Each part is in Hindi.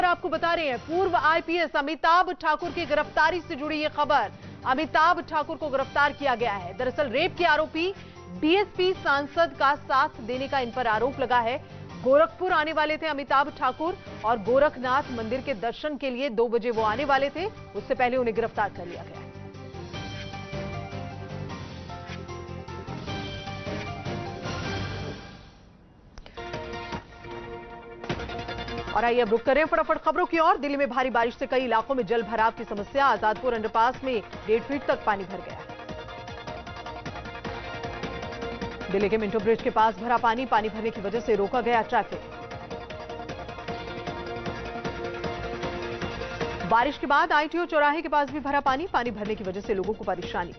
आपको बता रहे हैं, पूर्व आईपीएस अमिताभ ठाकुर की गिरफ्तारी से जुड़ी ये खबर। अमिताभ ठाकुर को गिरफ्तार किया गया है। दरअसल रेप के आरोपी बीएसपी सांसद का साथ देने का इन पर आरोप लगा है। गोरखपुर आने वाले थे अमिताभ ठाकुर और गोरखनाथ मंदिर के दर्शन के लिए 2 बजे वो आने वाले थे। उससे पहले उन्हें गिरफ्तार कर लिया गया है। और आइए अब रुक करें फटाफट खबरों की ओर। दिल्ली में भारी बारिश से कई इलाकों में जल भराव की समस्या। आजादपुर अंडरपास में 1.5 फीट तक पानी भर गया है। दिल्ली के मिंटो ब्रिज के पास भरा पानी भरने की वजह से रोका गया ट्रैफिक। बारिश के बाद आईटीओ चौराहे के पास भी भरा पानी भरने की वजह से लोगों को परेशानी।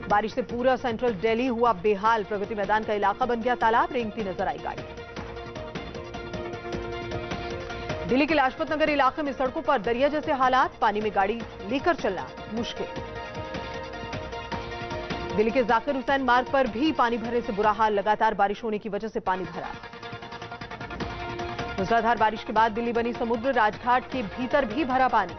बारिश से पूरा सेंट्रल दिल्ली हुआ बेहाल। प्रगति मैदान का इलाका बन गया तालाब। रेंगती नजर आई गाड़ी। दिल्ली के लाजपत नगर इलाके में सड़कों पर दरिया जैसे हालात। पानी में गाड़ी लेकर चलना मुश्किल। दिल्ली के जाकिर हुसैन मार्ग पर भी पानी भरने से बुरा हाल। लगातार बारिश होने की वजह से पानी भरा। मूसलाधार बारिश के बाद दिल्ली बनी समुद्र। राजघाट के भीतर भी भरा पानी।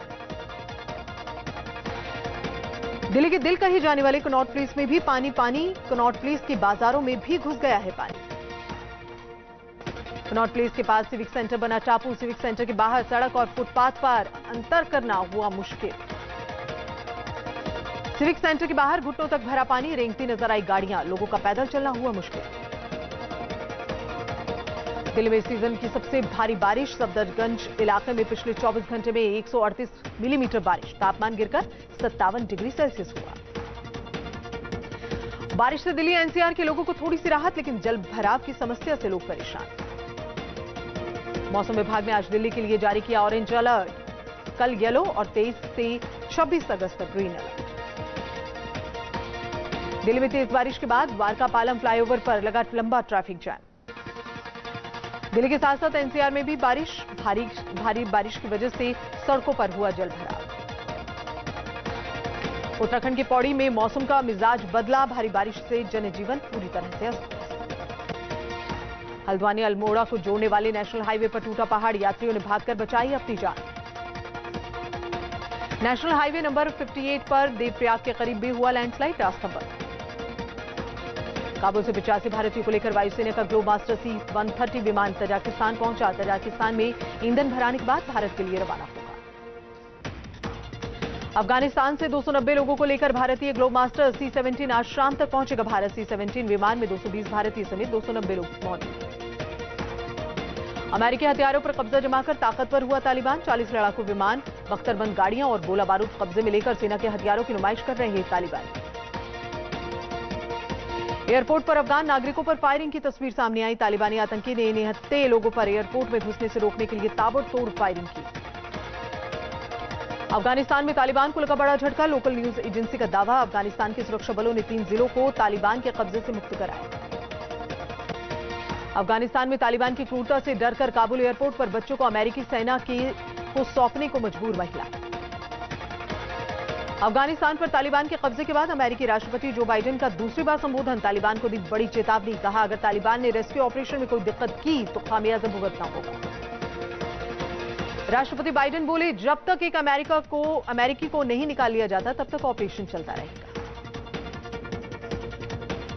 दिल्ली के दिल कही जाने वाले कनॉट प्लेस में भी पानी। कनॉट प्लेस के बाजारों में भी घुस गया है पानी। कनॉट प्लेस के पास सिविक सेंटर बना टापू। सिविक सेंटर के बाहर सड़क और फुटपाथ पर अंतर करना हुआ मुश्किल। सिविक सेंटर के बाहर घुटनों तक भरा पानी। रेंगती नजर आई गाड़ियां। लोगों का पैदल चलना हुआ मुश्किल। दिल्ली में सीजन की सबसे भारी बारिश। सफदरगंज इलाके में पिछले 24 घंटे में 138 मिलीमीटर बारिश। तापमान गिरकर 57 डिग्री सेल्सियस हुआ। बारिश से दिल्ली एनसीआर के लोगों को थोड़ी सी राहत, लेकिन जल भराव की समस्या से लोग परेशान। मौसम विभाग ने आज दिल्ली के लिए जारी किया ऑरेंज अलर्ट। कल येलो और 23 से 26 अगस्त तक ग्रीन अलर्ट। दिल्ली में तेज बारिश के बाद द्वारका पालम फ्लाईओवर पर लगा लंबा ट्रैफिक जैम। दिल्ली के साथ साथ एनसीआर में भी भारी बारिश की वजह से सड़कों पर हुआ जल भराव। उत्तराखंड के पौड़ी में मौसम का मिजाज बदला। भारी बारिश से जनजीवन पूरी तरह से अस्त। हल्द्वानी अल्मोड़ा को जोड़ने वाले नेशनल हाईवे पर टूटा पहाड़। यात्रियों ने भागकर बचाई अपनी जान। नेशनल हाईवे नंबर 58 पर देवप्रयाग के करीब भी हुआ लैंडस्लाइड। रास्ता बंद। काबुल से 85 भारतीयों को लेकर वायुसेना का ग्लोबमास्टर C-130 विमान तजाकिस्तान पहुंचा। तजाकिस्तान में ईंधन भराने के बाद भारत के लिए रवाना होगा। अफगानिस्तान से 290 लोगों को लेकर भारतीय ग्लोबमास्टर C-17 आज शाम तक पहुंचेगा भारत। C-17 विमान में 220 भारतीय समेत 290 लोग मौजूद। अमेरिकी हथियारों पर कब्जा जमाकर ताकतवर हुआ तालिबान। 40 लड़ाकू विमान, बख्तरबंद गाड़ियां और गोला बारूद कब्जे में लेकर सेना के हथियारों की नुमाइश कर रहे हैं तालिबान। एयरपोर्ट पर अफगान नागरिकों पर फायरिंग की तस्वीर सामने आई। तालिबानी आतंकी ने निहत्थे लोगों पर एयरपोर्ट में घुसने से रोकने के लिए ताबड़तोड़ फायरिंग की। अफगानिस्तान में तालिबान को लगा बड़ा झटका। लोकल न्यूज एजेंसी का दावा, अफगानिस्तान के सुरक्षा बलों ने 3 जिलों को तालिबान के कब्जे से मुक्त कराया। अफगानिस्तान में तालिबान की क्रूरता से डरकर काबुल एयरपोर्ट पर बच्चों को अमेरिकी सेना को सौंपने को मजबूर महिला। अफगानिस्तान पर तालिबान के कब्जे के बाद अमेरिकी राष्ट्रपति जो बाइडेन का दूसरी बार संबोधन। तालिबान को दी बड़ी चेतावनी। कहा, अगर तालिबान ने रेस्क्यू ऑपरेशन में कोई दिक्कत की तो खामियाजा भुगतना होगा। राष्ट्रपति बाइडेन बोले, जब तक एक अमेरिकी को नहीं निकाल लिया जाता तब तक ऑपरेशन चलता रहेगा।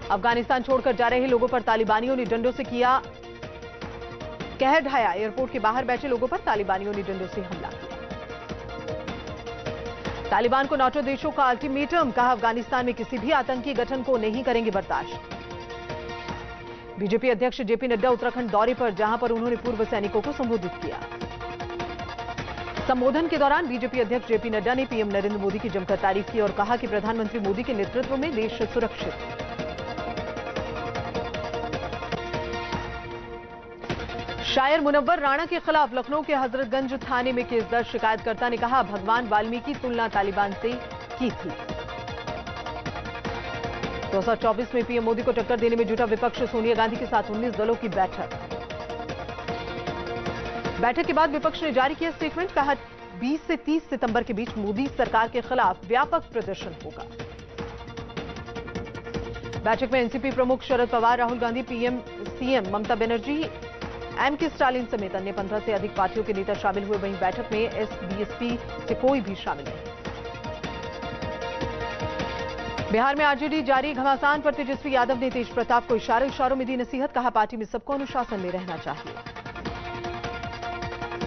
अफगानिस्तान छोड़कर जा रहे लोगों पर तालिबानियों ने डंडों से किया कहर ढाया। एयरपोर्ट के बाहर बैठे लोगों पर तालिबानियों ने डंडों से हमला किया। तालिबान को नाटो देशों का अल्टीमेटम। कहा, अफगानिस्तान में किसी भी आतंकी गठन को नहीं करेंगे बर्दाश्त। बीजेपी अध्यक्ष जेपी नड्डा उत्तराखंड दौरे पर, जहां पर उन्होंने पूर्व सैनिकों को संबोधित किया। संबोधन के दौरान बीजेपी अध्यक्ष जेपी नड्डा ने पीएम नरेंद्र मोदी की जमकर तारीफ की और कहा कि प्रधानमंत्री मोदी के नेतृत्व में देश सुरक्षित। शायर मुनव्वर राणा के खिलाफ लखनऊ के हजरतगंज थाने में केस दर्ज। शिकायतकर्ता ने कहा, भगवान वाल्मीकि तुलना तालिबान से की थी। 2024 में पीएम मोदी को टक्कर देने में जुटा विपक्ष। सोनिया गांधी के साथ 19 दलों की बैठक। बैठक के बाद विपक्ष ने जारी किया स्टेटमेंट। कहा, 20 से 30 सितंबर के बीच मोदी सरकार के खिलाफ व्यापक प्रदर्शन होगा। बैठक में एनसीपी प्रमुख Sharad Pawar, Rahul Gandhi, CM Mamata Banerjee, MK Stalin समेत अन्य 15 से अधिक पार्टियों के नेता शामिल हुए। वहीं बैठक में एसबीएसपी से कोई भी शामिल नहीं। बिहार में आरजेडी जारी, घमासान पर तेजस्वी यादव ने तेज प्रताप को इशारों में दी नसीहत। कहा, पार्टी में सबको अनुशासन में रहना चाहिए।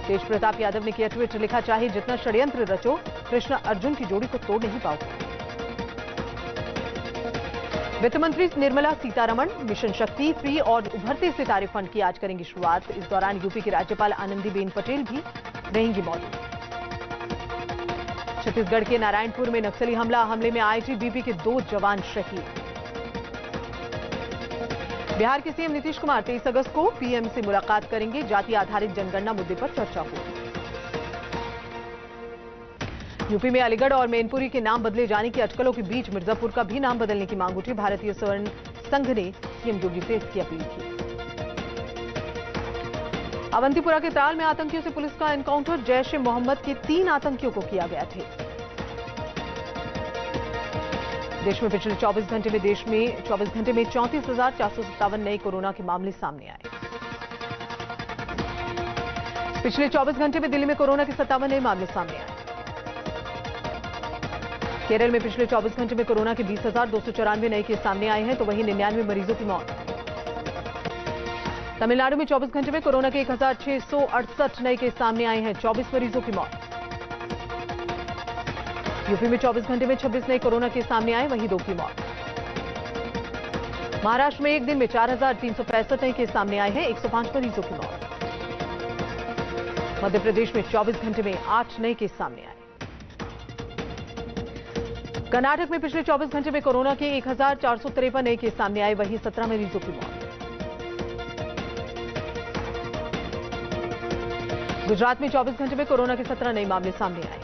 तेज प्रताप यादव ने किया ट्वीट, लिखा, चाहे जितना षड्यंत्र रचो, कृष्ण अर्जुन की जोड़ी को तोड़ नहीं पाओगे। वित्त मंत्री निर्मला सीतारमण मिशन शक्ति 3 और उभरते सितारे फंड की आज करेंगी शुरुआत। इस दौरान यूपी की राज्यपाल आनंदीबेन पटेल भी रहेंगी मौजूद। छत्तीसगढ़ के नारायणपुर में नक्सली हमले में आईटीबीपी के 2 जवान शहीद। बिहार के सीएम नीतीश कुमार 23 अगस्त को पीएम से मुलाकात करेंगे। जाति आधारित जनगणना मुद्दे पर चर्चा होगी। यूपी में अलीगढ़ और मैनपुरी के नाम बदले जाने की अटकलों के बीच मिर्जापुर का भी नाम बदलने की मांग उठी। भारतीय स्वर्ण संघ ने सीएम योगी से इसकी अपील की। अवंतीपुरा के त्राल में आतंकियों से पुलिस का एनकाउंटर, जैश ए मोहम्मद के 3 आतंकियों को किया गया थे। देश में पिछले 24 घंटे में 34,457 नए कोरोना के मामले सामने आए। पिछले 24 घंटे में दिल्ली में कोरोना के 57 नए मामले सामने आए। केरल में पिछले 24 घंटे में कोरोना के 20,294 नए केस सामने आए हैं, तो वहीं 99 मरीजों की मौत। तमिलनाडु में 24 घंटे में कोरोना के 1,668 नए केस सामने आए हैं, 24 मरीजों की मौत। यूपी में 24 घंटे में 26 नए कोरोना केस सामने आए, वहीं 2 की मौत। महाराष्ट्र में एक दिन में 4,365 नए केस सामने आए हैं, 105 मरीजों की मौत। मध्य प्रदेश में 24 घंटे में 8 नए केस सामने आए। कर्नाटक में पिछले 24 घंटे में कोरोना के 1,453 नए केस सामने आए, वहीं 17 मरीजों की मौत। गुजरात में 24 घंटे में कोरोना के 17 नए मामले सामने आए।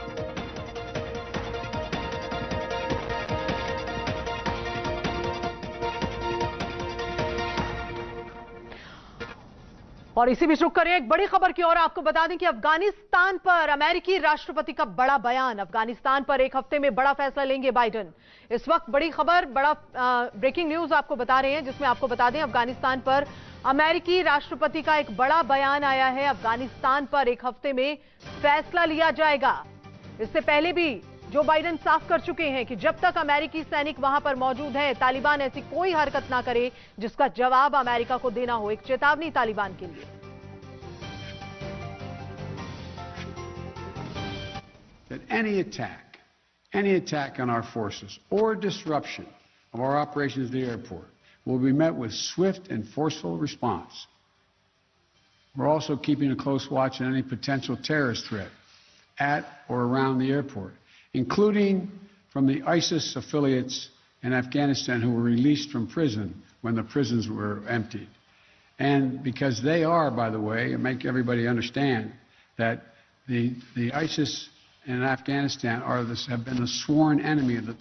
और इसी बीच रुक करें एक बड़ी खबर की ओर। आपको बता दें कि अफगानिस्तान पर अमेरिकी राष्ट्रपति का बड़ा बयान। अफगानिस्तान पर एक हफ्ते में बड़ा फैसला लेंगे बाइडेन। इस वक्त बड़ी खबर, बड़ा ब्रेकिंग न्यूज आपको बता रहे हैं, जिसमें आपको बता दें अफगानिस्तान पर अमेरिकी राष्ट्रपति का एक बड़ा बयान आया है। अफगानिस्तान पर एक हफ्ते में फैसला लिया जाएगा। इससे पहले भी जो बाइडेन साफ कर चुके हैं कि जब तक अमेरिकी सैनिक वहां पर मौजूद हैं, तालिबान ऐसी कोई हरकत ना करे जिसका जवाब अमेरिका को देना हो। एक चेतावनी तालिबान के लिए। That any attack on our forces or disruption of our operations at the airport will be met with swift and forceful response. We're also keeping a close watch on any potential terrorist threat at or around the airport, including from the ISIS affiliates in Afghanistan who were released from prison when the prisons were emptied. And because they are, by the way, and make everybody understand that the ISIS in Afghanistan have been the sworn enemy of the.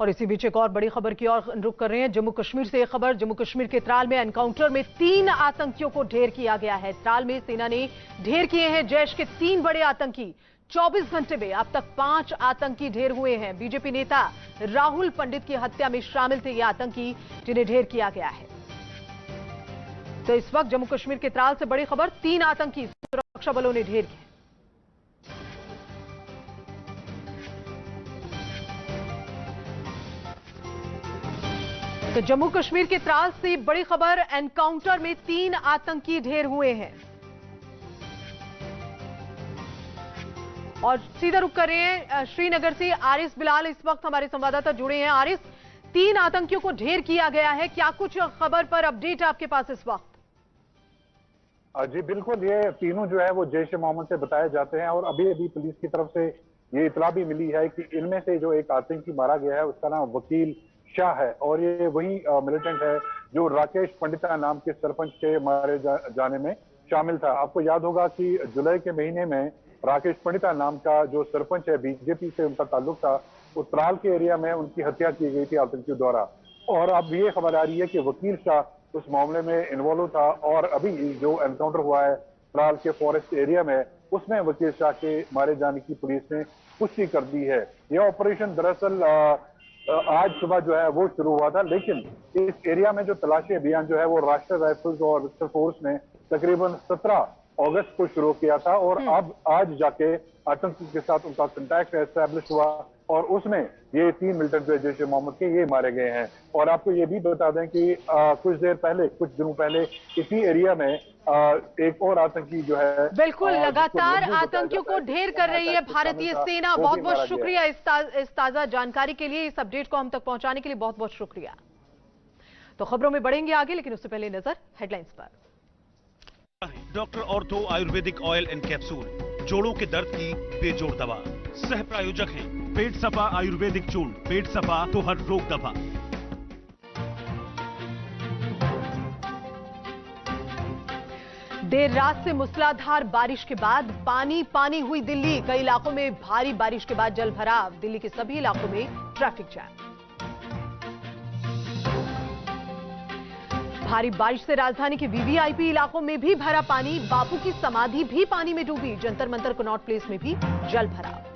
और इसी बीच एक और बड़ी खबर की ओर रुख कर रहे हैं। जम्मू कश्मीर से एक खबर। जम्मू कश्मीर के त्राल में एनकाउंटर में 3 आतंकियों को ढेर किया गया है। त्राल में सेना ने ढेर किए हैं जैश के 3 बड़े आतंकी। 24 घंटे में अब तक 5 आतंकी ढेर हुए हैं। बीजेपी नेता राहुल पंडित की हत्या में शामिल थे ये आतंकी, जिन्हें ढेर किया गया है। तो इस वक्त जम्मू कश्मीर के त्राल से बड़ी खबर, 3 आतंकी सुरक्षा बलों ने ढेर किए। तो जम्मू कश्मीर के त्राल से बड़ी खबर, एनकाउंटर में 3 आतंकी ढेर हुए हैं। और सीधा रुक कर रहे हैं श्रीनगर से आरिस बिलाल इस वक्त हमारे संवाददाता जुड़े हैं। आरिस, 3 आतंकियों को ढेर किया गया है, क्या कुछ खबर पर अपडेट आपके पास इस वक्त? जी बिल्कुल, ये तीनों जो है वो जैश ए मोहम्मद से बताए जाते हैं और अभी पुलिस की तरफ से ये इतला भी मिली है कि इनमें से जो एक आतंकी मारा गया है उसका नाम वकील शाह है और ये वही मिलिटेंट है जो राकेश पंडिता नाम के सरपंच के मारे जाने में शामिल था। आपको याद होगा कि जुलाई के महीने में राकेश पंडिता नाम का जो सरपंच है, बीजेपी से उनका ताल्लुक था, उत्तराल के एरिया में उनकी हत्या की गई थी आतंकियों द्वारा। और अब ये खबर आ रही है कि वकील शाह उस मामले में इन्वॉल्व था और अभी जो एनकाउंटर हुआ है उत्तराल के फॉरेस्ट एरिया में, उसमें वकील शाह के मारे जाने की पुलिस ने पुष्टि कर दी है। यह ऑपरेशन दरअसल आज सुबह जो है वो शुरू हुआ था, लेकिन इस एरिया में जो तलाशी अभियान जो है वो राष्ट्रीय राइफल्स और विस्टर फोर्स ने तकरीबन 17 अगस्त को शुरू किया था और अब आज जाके आतंकियों के साथ उनका कांटेक्ट एस्टैब्लिश हुआ और उसमें ये 3 मिलिटेंट जो जैश ए मोहम्मद के ये मारे गए हैं। और आपको ये भी बता दें कि कुछ दिनों पहले इसी एरिया में एक और आतंकी जो है बिल्कुल लगातार आतंकियों को ढेर कर रही है भारतीय सेना। बहुत बहुत शुक्रिया इस ताजा जानकारी के लिए, इस अपडेट को हम तक पहुंचाने के लिए बहुत बहुत शुक्रिया। तो खबरों में बढ़ेंगे आगे, लेकिन उससे पहले नजर हेडलाइंस पर। Doctor ortho Ayurvedic oil and capsule, जोड़ों के दर्द की बेजोड़ दवा। सह प्रायोजक हैं पेट सफा आयुर्वेदिक चूर्ण, पेट सफा तो हर रोग दवा। देर रात से मूसलाधार बारिश के बाद पानी पानी हुई दिल्ली। कई इलाकों में भारी बारिश के बाद जल भराव। दिल्ली के सभी इलाकों में ट्रैफिक जैम। भारी बारिश से राजधानी के वीवीआईपी इलाकों में भी भरा पानी। बापू की समाधि भी पानी में डूबी। जंतर मंतर कनॉट प्लेस में भी जल भराव।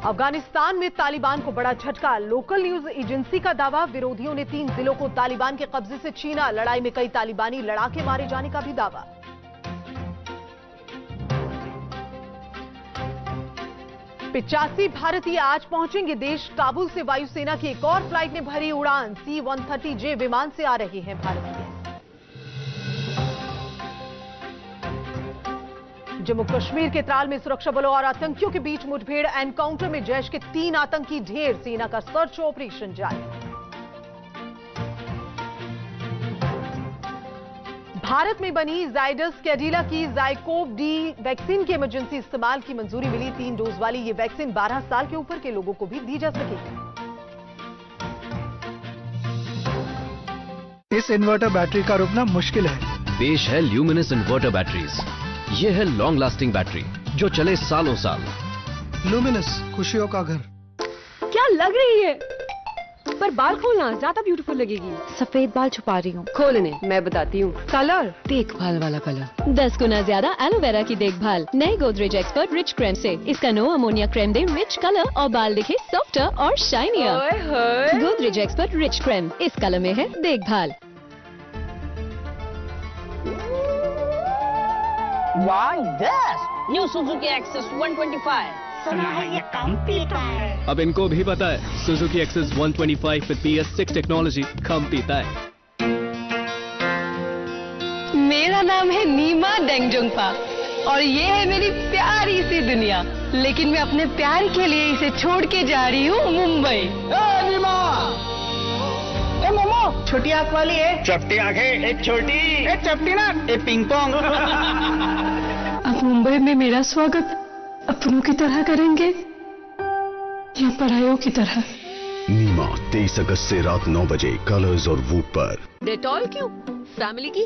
अफगानिस्तान में तालिबान को बड़ा झटका। लोकल न्यूज एजेंसी का दावा, विरोधियों ने 3 जिलों को तालिबान के कब्जे से छीना। लड़ाई में कई तालिबानी लड़ाके मारे जाने का भी दावा। पिचासी भारतीय आज पहुंचेंगे देश। काबुल से वायुसेना की एक और फ्लाइट ने भरी उड़ान। C-130J विमान से आ रहे हैं भारतीय। जम्मू कश्मीर के त्राल में सुरक्षा बलों और आतंकियों के बीच मुठभेड़। एनकाउंटर में जैश के 3 आतंकी ढेर। सेना का सर्च ऑपरेशन जारी। भारत में बनी जाइडस कैडिला की जाइकोव डी वैक्सीन की इमरजेंसी इस्तेमाल की मंजूरी मिली। 3 डोज वाली ये वैक्सीन 12 साल के ऊपर के लोगों को भी दी जा सकेगी। इस इन्वर्टर बैटरी का रोकना मुश्किल है। पेश है ल्यूमिनस इन्वर्टर बैटरीज। ये है लॉन्ग लास्टिंग बैटरी जो चले सालों साल। लुमिनस, खुशियों का घर। क्या लग रही है, पर बाल खोलना ज्यादा ब्यूटीफुल लगेगी। सफेद बाल छुपा रही हूँ। खोलने मैं बताती हूँ। कलर, देखभाल वाला कलर। 10 गुना ज्यादा एलोवेरा की देखभाल नए गोदरेज एक्सपर्ट रिच क्रीम से। इसका नो अमोनिया क्रीम दे रिच कलर और बाल दिखे सॉफ्टर और shinier. Godrej expert rich cream, इस कलर में है देखभाल। New Suzuki Access 125। सुना है ये कम पीता है। अब इनको भी पता है Suzuki Access 125 with PS6 technology कम पीता है। मेरा नाम है नीमा डेंगजुंगपा और ये है मेरी प्यारी सी दुनिया। लेकिन मैं अपने प्यार के लिए इसे छोड़ के जा रही हूँ मुंबई। नीमा, मोमो, छोटी आंख वाली है। चपटी आंखें, एक छोटी, एक चपटी ना, एक पिंग पोंग। अब मुंबई में मेरा स्वागत अपनों की तरह करेंगे या परायों की तरह? नीमा 23 अगस्त से रात 9 बजे कलर्स और वूट पर। डेटॉल क्यों? फैमिली की